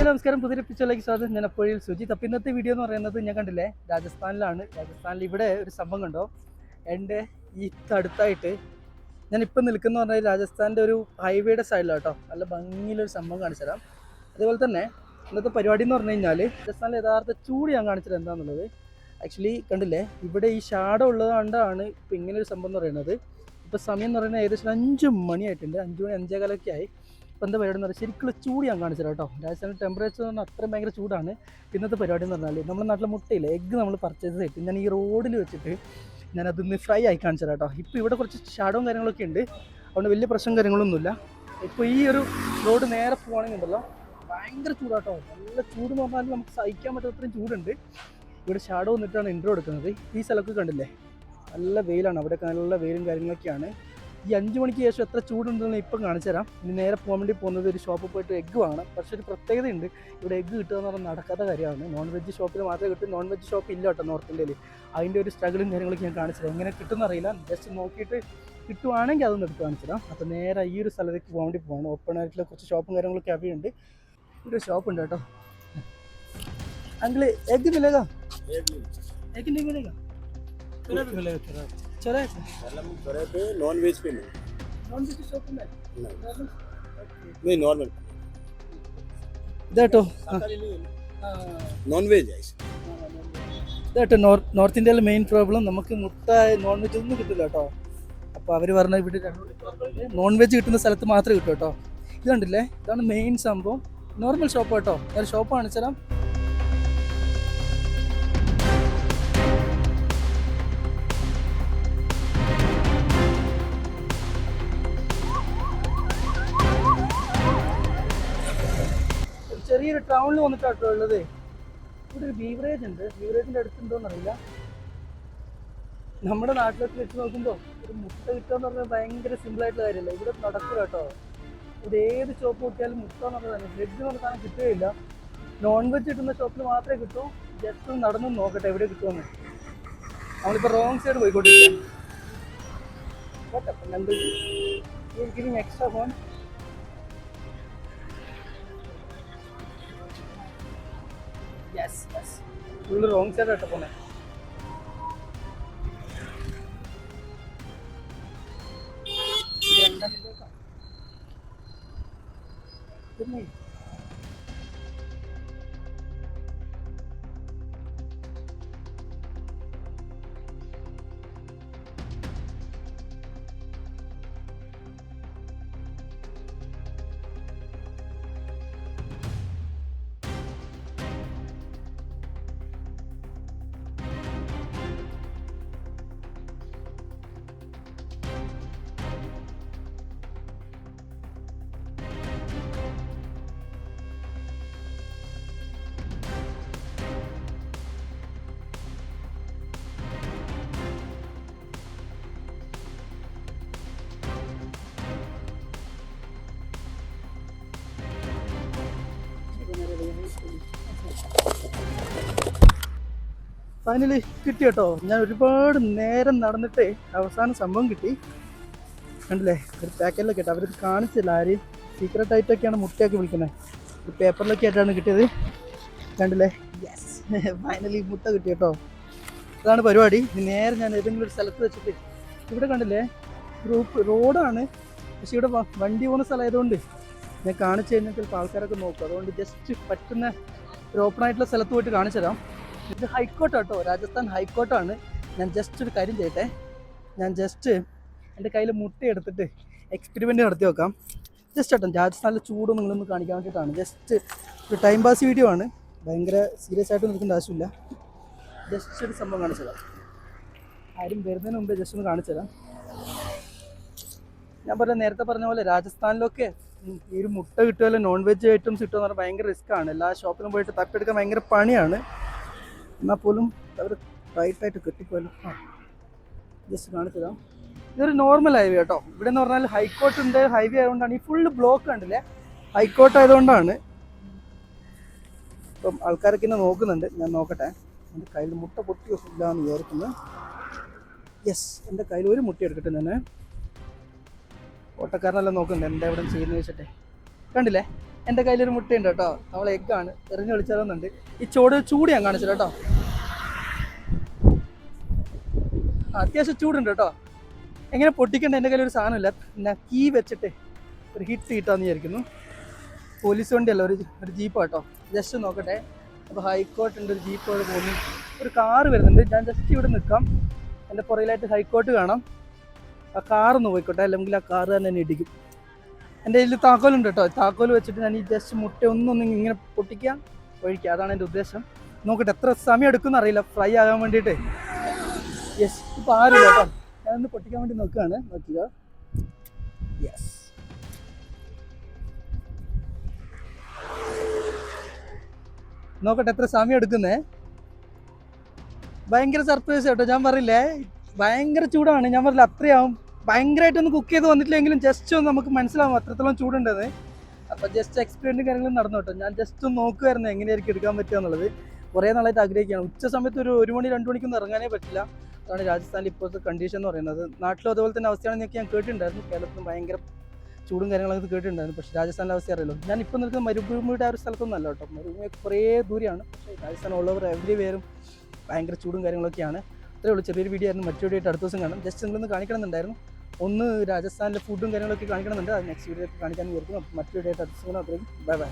നമസ്കാരം. പുതിയ എപ്പിസോഡിലേക്ക് സ്വാഗതം. ഞാൻ അപ്പോഴും സുജിത്ത്. അപ്പോൾ ഇന്നത്തെ വീഡിയോ എന്ന് പറയുന്നത് ഞാൻ കണ്ടില്ലേ, രാജസ്ഥാനിൽ ഇവിടെ ഒരു സംഭവം കണ്ടോ. എൻ്റെ ഈ അടുത്തായിട്ട് ഞാനിപ്പം നിൽക്കുന്ന പറഞ്ഞാൽ രാജസ്ഥാൻ്റെ ഒരു ഹൈവേയുടെ സൈഡിലാണ് കേട്ടോ. നല്ല ഭംഗിയിലൊരു സംഭവം കാണിച്ചു തരാം. അതേപോലെ തന്നെ ഇന്നത്തെ പരിപാടി എന്ന് പറഞ്ഞു കഴിഞ്ഞാൽ രാജസ്ഥാനിലെ യഥാർത്ഥ ചൂട് ഞാൻ കാണിച്ചത് എന്താണെന്നുള്ളത്. ആക്ച്വലി കണ്ടില്ലേ, ഇവിടെ ഈ ഷാഡോ ഉള്ളത് കൊണ്ടാണ് ഇപ്പം ഇങ്ങനെ ഒരു സംഭവം എന്ന് പറയുന്നത്. ഇപ്പോൾ സമയം എന്ന് പറയുന്നത് ഏകദേശം 5 മണിയായിട്ടുണ്ട്. 5 മണി 5:15 ആയി. ഇപ്പോൾ എന്താ പരിപാടി എന്ന് പറഞ്ഞാൽ ശരിക്കുള്ള ചൂട് ഞാൻ കാണിച്ചു തരാം കേട്ടോ. രാജസ്ഥാനിൽ ടെമ്പറേച്ചർ എന്ന് പറഞ്ഞാൽ അത്രയും ഭയങ്കര ചൂടാണ്. ഇന്നത്തെ പരിപാടി എന്ന് പറഞ്ഞാൽ നമ്മുടെ നാട്ടിലെ മുട്ടയില്ലേ, എഗ്ഗ് നമ്മൾ പർച്ചേസ് ചെയ്തിട്ട് ഞാൻ ഈ റോഡിൽ വെച്ചിട്ട് ഞാനതൊന്ന് ഫ്രൈ ആയി കാണിച്ചു തരാം കേട്ടോ. ഇപ്പോൾ ഇവിടെ കുറച്ച് ഷാഡോയും കാര്യങ്ങളൊക്കെ ഉണ്ട്, അതുകൊണ്ട് വലിയ പ്രശ്നം കാര്യങ്ങളൊന്നുമില്ല. ഇപ്പോൾ ഈ ഒരു റോഡ് നേരെ പോവുകയാണെങ്കിൽ ഉണ്ടല്ലോ ഭയങ്കര ചൂടാട്ടോ. നല്ല ചൂട് എന്ന് പറഞ്ഞാൽ നമുക്ക് സഹിക്കാൻ പറ്റാത്തത്രയും ചൂടുണ്ട്. ഇവിടെ ഷാഡോ വന്നിട്ടാണ് ഇൻട്രോ എടുക്കുന്നത്. ഈ സ്ഥലമൊക്കെ കണ്ടില്ലേ, നല്ല വെയിലാണ്. അവിടെയൊക്കെ നല്ല വെയിലും കാര്യങ്ങളൊക്കെയാണ്. ഈ 5 മണിക്ക് ശേഷം എത്ര ചൂടുണ്ടെന്ന് ഇപ്പം കാണിച്ചു തരാം. ഇനി നേരെ പോകാൻ വേണ്ടി പോകുന്നത് ഒരു ഷോപ്പിൽ പോയിട്ട് എഗ്ഗ് വാങ്ങണം. പക്ഷേ ഒരു പ്രത്യേകതയുണ്ട്, ഇവിടെ എഗ്ഗ് കിട്ടുക എന്ന് പറഞ്ഞാൽ നടക്കാത്ത കാര്യമാണ്. നോൺ വെജ് ഷോപ്പിൽ മാത്രമേ കിട്ടും. നോൺ വെജ് ഷോപ്പ് ഇല്ല കേട്ടോ നോർത്ത് ഇന്ത്യയിൽ. അതിൻ്റെ ഒരു സ്ട്രഗിളും കാര്യങ്ങളൊക്കെ ഞാൻ കാണിച്ചു തരാം. എങ്ങനെ കിട്ടുമെന്ന് അറിയില്ല, ജസ്റ്റ് നോക്കിയിട്ട് കിട്ടുവാണെങ്കിൽ അതൊന്നും എടുത്ത് കാണിച്ചു തരാം. അപ്പോൾ നേരെ ഈ ഒരു സ്ഥലത്തേക്ക് പോകാൻ വേണ്ടി പോകണം. ഓപ്പൺ ആയിട്ടുള്ള കുറച്ച് ഷോപ്പും കാര്യങ്ങളൊക്കെ അവിടെയുണ്ട്. ഇവിടെ ഒരു ഷോപ്പ് ഉണ്ട് കേട്ടോ. अंकल एग भी मिलेगा? एग नहीं मिलेगा? चलो भी मिलेगा तेरा। चले चले पे नॉन वेज पे नॉन वेज शॉप में नहीं नॉर्मल ഇതാട്ടോ नॉन वेज है ഇതാട്ടോ നോർത്ത് ഇന്ത്യയിലെ മെയിൻ പ്രോബ്ലം, നമുക്ക് മുട്ട നോൺ വെജ് ഒന്നും കിട്ടില്ല കേട്ടോ. അപ്പോൾ അവർ പറഞ്ഞ ഇവിടെ നോൺ വെജ് കിട്ടുന്ന സ്ഥലത്ത് മാത്രമേ കിട്ടൂ കേട്ടോ. ഇത് കണ്ടില്ലേ, ഇതാണ് മെയിൻ സംഭവം. നോർമൽ ഷോപ്പ് കേട്ടോ. ഞാൻ ഷോപ്പ് കാണിച്ചു തരാം. ചെറിയൊരു ടൗണിൽ വന്നിട്ടാട്ടോ ഉള്ളത്. ഇവിടെ ഒരു ബീവറേജ് ഉണ്ട്. ബീവറേജിൻ്റെ അടുത്തുണ്ടോയെന്ന് അറിയില്ല. നമ്മുടെ നാട്ടിലൊക്കെ വെച്ച് നോക്കുമ്പോൾ ഒരു മുട്ട കിട്ടുക എന്ന് പറഞ്ഞാൽ ഭയങ്കര സിമ്പിളായിട്ടുള്ള കാര്യമല്ല. ഇവിടെ നടക്കില്ല കേട്ടോ. ഇവിടെ ഏത് ഷോപ്പ് നോക്കിയാലും മുട്ട എന്ന് പറഞ്ഞാൽ വെജ് എന്ന് പറഞ്ഞ സാധനം കിട്ടുകയില്ല. നോൺ വെജ് കിട്ടുന്ന ഷോപ്പിൽ മാത്രമേ കിട്ടൂ. ജസ്റ്റ് നടന്നു നോക്കട്ടെ എവിടെ കിട്ടുമെന്ന്. നമ്മളിപ്പോൾ റോങ് സൈഡ് പോയിക്കൊണ്ടിരിക്കുക. Extra phone full wrong side ആയിട്ട് പോണേ. ഫൈനലി കിട്ടി കേട്ടോ. ഞാൻ ഒരുപാട് നേരം നടന്നിട്ട് അവസാനം സംഭവം കിട്ടി. കണ്ടില്ലേ, ഒരു പാക്കറ്റിലൊക്കെ ആയിട്ട് അവരിത് കാണിച്ചില്ല. ആര് സീക്രട്ട് ആയിട്ടൊക്കെയാണ് മുട്ടയൊക്കെ വിളിക്കുന്നത്. ഒരു പേപ്പറിലൊക്കെ ആയിട്ടാണ് കിട്ടിയത്. കണ്ടില്ലേ, യെസ് ഫൈനലി മുട്ട കിട്ടി കേട്ടോ. അതാണ് പരിപാടി. നേരെ ഞാൻ ഏതെങ്കിലും ഒരു സ്ഥലത്ത് വെച്ചിട്ട്, ഇവിടെ കണ്ടില്ലേ റോഡാണ്, പക്ഷെ ഇവിടെ വണ്ടി പോകുന്ന സ്ഥലമായതുകൊണ്ട് ഞാൻ കാണിച്ചു കഴിഞ്ഞാൽ ചിലപ്പോൾ ആൾക്കാരൊക്കെ നോക്കും. അതുകൊണ്ട് ജസ്റ്റ് പറ്റുന്ന ഒരു ഓപ്പൺ ആയിട്ടുള്ള സ്ഥലത്ത് പോയിട്ട് കാണിച്ചു തരാം. ഇത് ഹൈക്കോർട്ട് കേട്ടോ, രാജസ്ഥാൻ ഹൈക്കോർട്ടാണ്. ഞാൻ ജസ്റ്റ് ഒരു കാര്യം ചെയ്യട്ടെ. ഞാൻ ജസ്റ്റ് എൻ്റെ കയ്യിൽ മുട്ട എടുത്തിട്ട് എക്സ്പെരിമെൻറ്റ് നടത്തി നോക്കാം. ജസ്റ്റ് കേട്ടോ, രാജസ്ഥാനിലെ ചൂട് നിങ്ങളൊന്ന് കാണിക്കാൻ വേണ്ടിയിട്ടാണ്. ജസ്റ്റ് ഒരു ടൈം പാസ് വീഡിയോ ആണ്. ഭയങ്കര സീരിയസ് ആയിട്ട് നിൽക്കേണ്ട ആവശ്യമില്ല. ജസ്റ്റ് ഒരു സംഭവം കാണിച്ചു തരാം. ആരും വരുന്നതിന് മുമ്പേ ജസ്റ്റ് ഒന്ന് കാണിച്ചു തരാം. ഞാൻ നേരത്തെ പറഞ്ഞ പോലെ രാജസ്ഥാനിലൊക്കെ ഈ ഒരു മുട്ട കിട്ടുമല്ലോ, നോൺ വെജ് ഐറ്റംസ് കിട്ടുമെന്ന് പറഞ്ഞാൽ ഭയങ്കര റിസ്ക്കാണ്. എല്ലാ ഷോപ്പിലും പോയിട്ട് തപ്പെടുക്കാൻ ഭയങ്കര പണിയാണ്. എന്നാൽ പോലും അവർ റൈറ്റായിട്ട് കെട്ടിപ്പോയല്ലോ. ജസ്റ്റ് കാണിച്ചു തരാം. ഇതൊരു നോർമൽ ഹൈവേ കേട്ടോ. ഇവിടെ എന്ന് പറഞ്ഞാൽ ഹൈക്കോർട്ടിൻ്റെ ഹൈവേ ആയതുകൊണ്ടാണ് ഈ ഫുള്ള് ബ്ലോക്ക് കണ്ടില്ലേ, ഹൈക്കോർട്ട് ആയതുകൊണ്ടാണ്. ഇപ്പം ആൾക്കാരൊക്കെ ഇന്നെ നോക്കുന്നുണ്ട്. ഞാൻ നോക്കട്ടെ. എൻ്റെ കയ്യിൽ മുട്ട പൊട്ടി ഇല്ല എന്ന് വിചാരിക്കുന്നത്. യെസ്, എൻ്റെ കയ്യിൽ ഒരു മുട്ട എടുക്കട്ടെ. ഞാൻ ഓട്ടക്കാരനെല്ലാം നോക്കുന്നുണ്ട് എന്താ ഇവിടെ ചെയ്യുന്നത് വെച്ചിട്ട്. കണ്ടില്ലേ എൻ്റെ കയ്യിലൊരു മുട്ടയുണ്ട് കേട്ടോ, നമ്മൾ എഗ്ഗാണ്, എറിഞ്ഞ് കളിച്ചാലുന്നുണ്ട്. ഈ ചൂട് ഞാൻ കാണിച്ചില്ല കേട്ടോ. അത്യാവശ്യം ചൂടുണ്ട് കേട്ടോ. എങ്ങനെ പൊട്ടിക്കണ്ട, എൻ്റെ കയ്യിലൊരു സാധനമില്ല, പിന്നെ കീ വെച്ചിട്ട് ഒരു ഹിറ്റ് കിട്ടാമെന്ന് വിചാരിക്കുന്നു. പോലീസ് വണ്ടിയല്ല, ഒരു ജീപ്പ് കേട്ടോ. ജസ്റ്റ് നോക്കട്ടെ. അപ്പോൾ ഹൈക്കോർട്ട് ഉണ്ട്, ഒരു ജീപ്പ് പോലെ പോകുന്നു, ഒരു കാറ് വരുന്നുണ്ട്. ഞാൻ ജസ്റ്റ് ഇവിടെ നിൽക്കാം, എൻ്റെ പുറകിലായിട്ട് ഹൈക്കോർട്ട് കാണാം. ആ കാറൊന്ന് പോയിക്കോട്ടെ, അല്ലെങ്കിൽ ആ കാറ് തന്നെ എന്നെ ഇടിക്കും. എൻ്റെ കയ്യിൽ താക്കോലുണ്ട് കേട്ടോ, താക്കോൽ വെച്ചിട്ട് ഞാൻ ഈ ജസ്റ്റ് മുട്ട ഒന്നൊന്ന് ഇങ്ങനെ പൊട്ടിക്കുക, ഒഴിക്കുക, അതാണ് എൻ്റെ ഉദ്ദേശം. നോക്കട്ടെ എത്ര സമയം എടുക്കുമെന്ന് അറിയില്ല ഫ്രൈ ആകാൻ വേണ്ടിയിട്ട്. യെസ്, ഇപ്പോൾ ആരുമില്ല കേട്ടോ, ഞാനൊന്ന് പൊട്ടിക്കാൻ വേണ്ടി നോക്കുകയാണ്. നോക്കുക, യെസ്. നോക്കട്ടെ എത്ര സമയം എടുക്കുന്നേ. ഭയങ്കര സർപ്രൈസ് കേട്ടോ, ഞാൻ പറയില്ലേ, ഭയങ്കര ചൂടാണ്. ഞാൻ പറയില്ല അത്രയാവും, ഭയങ്കരമായിട്ടൊന്ന് കുക്ക് ചെയ്ത് വന്നിട്ടില്ലെങ്കിലും ജസ്റ്റ് ഒന്ന് നമുക്ക് മനസ്സിലാവും അത്രത്തോളം ചൂടുണ്ടെന്ന്. അപ്പോൾ ജസ്റ്റ് എക്സ്പീരിയൻസും കാര്യങ്ങളും നടന്നു കേട്ടോ. ഞാൻ ജസ്റ്റ് ഒന്ന് നോക്കുമായിരുന്നു എങ്ങനെയായിരിക്കും എടുക്കാൻ പറ്റുക എന്നുള്ളത്. കുറേ നാളായിട്ട് ആഗ്രഹിക്കുകയാണ്. ഉച്ച സമയത്ത് ഒരു മണി 2 മണിക്കൊന്നും ഇറങ്ങാനേ പറ്റില്ല. അതാണ് രാജസ്ഥാനിൽ ഇപ്പോഴത്തെ കണ്ടീഷൻ എന്ന് പറയുന്നത്. നാട്ടിലും അതുപോലെ തന്നെ അവസ്ഥയാണെന്നൊക്കെ ഞാൻ കേട്ടിട്ടുണ്ടായിരുന്നു. കേരളത്തിലും ഭയങ്കര ചൂടും കാര്യങ്ങളൊക്കെ കേട്ടിട്ടുണ്ടായിരുന്നു. പക്ഷേ രാജസ്ഥാനിലെ അവസ്ഥ അറിയാലോ. ഞാൻ ഇപ്പോൾ നിൽക്കുന്ന മരുഭൂമിയുടെ ആ ഒരു സ്ഥലത്തൊന്നും അല്ല കേട്ടോ, മരുഭൂമി കുറേ ദൂരെയാണ്. പക്ഷേ രാജസ്ഥാൻ ഓൾ ഓവർ എവരി വേരും ഭയങ്കര ചൂടും കാര്യങ്ങളൊക്കെയാണ്. അത്രേ ഉള്ളൂ, ചെറിയൊരു വീഡിയോ ആയിരുന്നു. മറ്റൊരു വീഡിയോ ആയിട്ട് അടുത്ത ദിവസം കാണാം. ജസ്റ്റ് നിങ്ങളൊന്ന് കാണിക്കണമെന്നുണ്ടായിരുന്നു. ഒന്ന് രാജസ്ഥാനിലെ ഫുഡും കാര്യങ്ങളൊക്കെ കാണിക്കണമെന്നുണ്ട്. അത് നെക്സ്റ്റ് വീഡിയോ കാണിക്കാൻ വിചാരിക്കുന്നു. മറ്റൊരു വീഡിയോ ആയിട്ട് അടുത്ത ദിവസം കാണാം. അത്രയും ബൈ ബൈ.